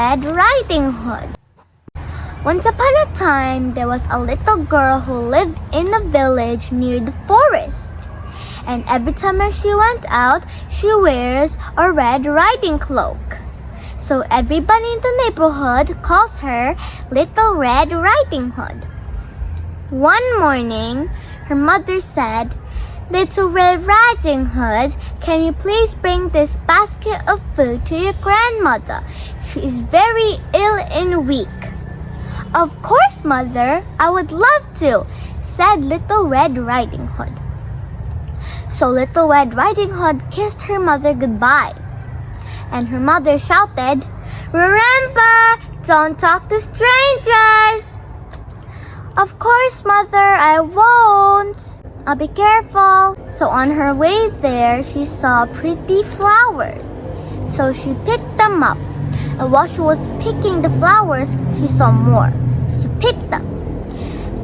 Red Riding Hood. Once upon a time, there was a little girl who lived in a village near the forest. And every time she went out, she wears a red riding cloak. So everybody in the neighborhood calls her Little Red Riding Hood. One morning, her mother said, "Little Red Riding Hood, can you please bring this basket of food to your grandmother? She is very ill and weak." "Of course, Mother, I would love to," said Little Red Riding Hood. So Little Red Riding Hood kissed her mother goodbye. And her mother shouted, "Remember, don't talk to strangers." "Of course, Mother, I won't. I'll be careful." So on her way there, she saw pretty flowers. So she picked them up. And while she was picking the flowers, she saw more. She picked them.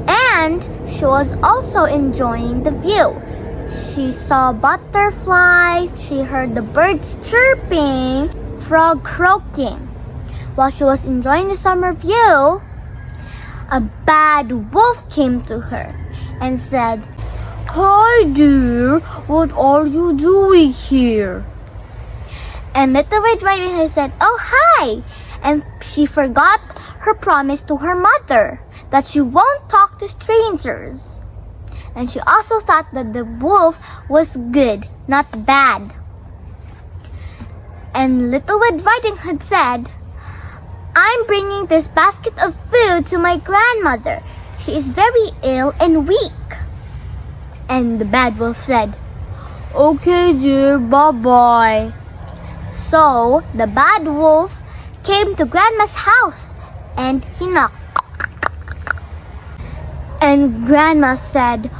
And she was also enjoying the view. She saw butterflies, she heard the birds chirping, frog croaking. While she was enjoying the summer view, a bad wolf came to her and said, "Hi dear, what are you doing here?" And Little Red Riding Hood said, "Oh, hi!" And she forgot her promise to her mother that she won't talk to strangers. And she also thought that the wolf was good, not bad. And Little Red Riding Hood said, "I'm bringing this basket of food to my grandmother. She is very ill and weak." And the bad wolf said, "Okay dear, bye-bye." So the bad wolf came to Grandma's house and he knocked. And Grandma said,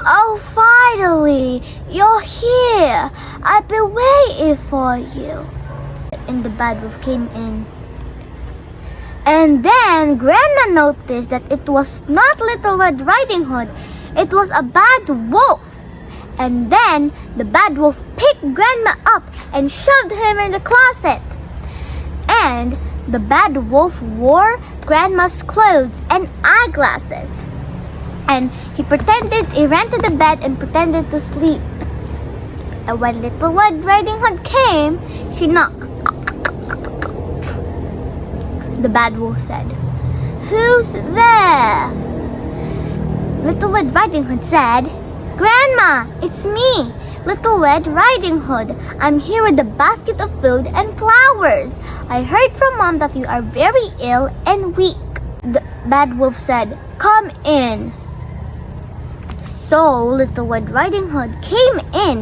"Oh, finally, you're here. I've been waiting for you." And the bad wolf came in. And then Grandma noticed that it was not Little Red Riding Hood. It was a bad wolf. And then the bad wolf picked Grandma up and shoved him in the closet. And the bad wolf wore Grandma's clothes and eyeglasses. And he ran to the bed and pretended to sleep. And when Little Red Riding Hood came, she knocked. The bad wolf said, "Who's there?" Little Red Riding Hood said, "Grandma, it's me, Little Red Riding Hood. I'm here with a basket of food and flowers. I heard from Mom that you are very ill and weak." The bad wolf said, "Come in." So Little Red Riding Hood came in,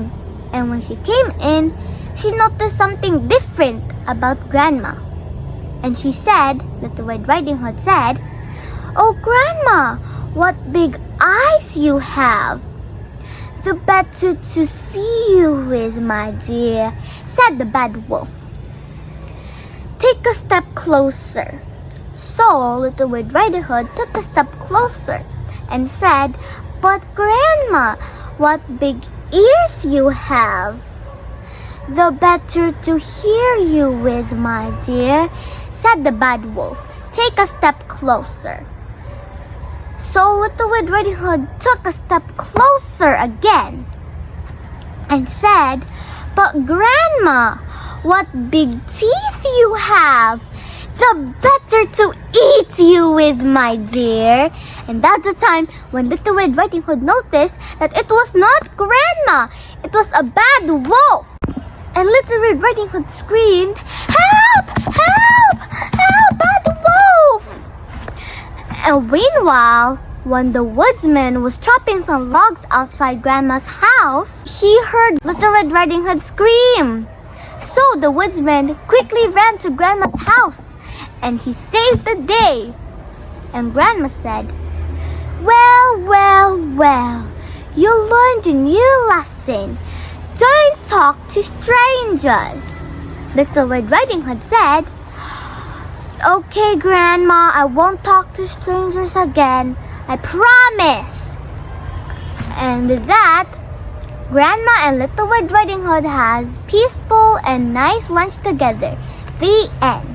and when she came in, she noticed something different about Grandma. And she said, Little Red Riding Hood said, "Oh, Grandma, what big eyes you have." "The better to see you with, my dear," said the bad wolf. "Take a step closer." So Little Red Riding Hood took a step closer and said, "But Grandma, what big ears you have." "The better to hear you with, my dear," said the bad wolf. "Take a step closer." So Little Red Riding Hood took a step closer again and said, "But Grandma, what big teeth you have. The better to eat you with, my dear." And that's the time when Little Red Riding Hood noticed that it was not Grandma. It was a bad wolf. And Little Red Riding Hood screamed, "Help! Help! Help! Bad wolf!" And meanwhile, when the woodsman was chopping some logs outside Grandma's house, he heard Little Red Riding Hood scream. So the woodsman quickly ran to Grandma's house, and he saved the day. And Grandma said, "Well, well, well, you learned a new lesson. Don't talk to strangers." Little Red Riding Hood said, "Okay, Grandma, I won't talk to strangers again. I promise." And with that, Grandma and Little Red Riding Hood has peaceful and nice lunch together. The end.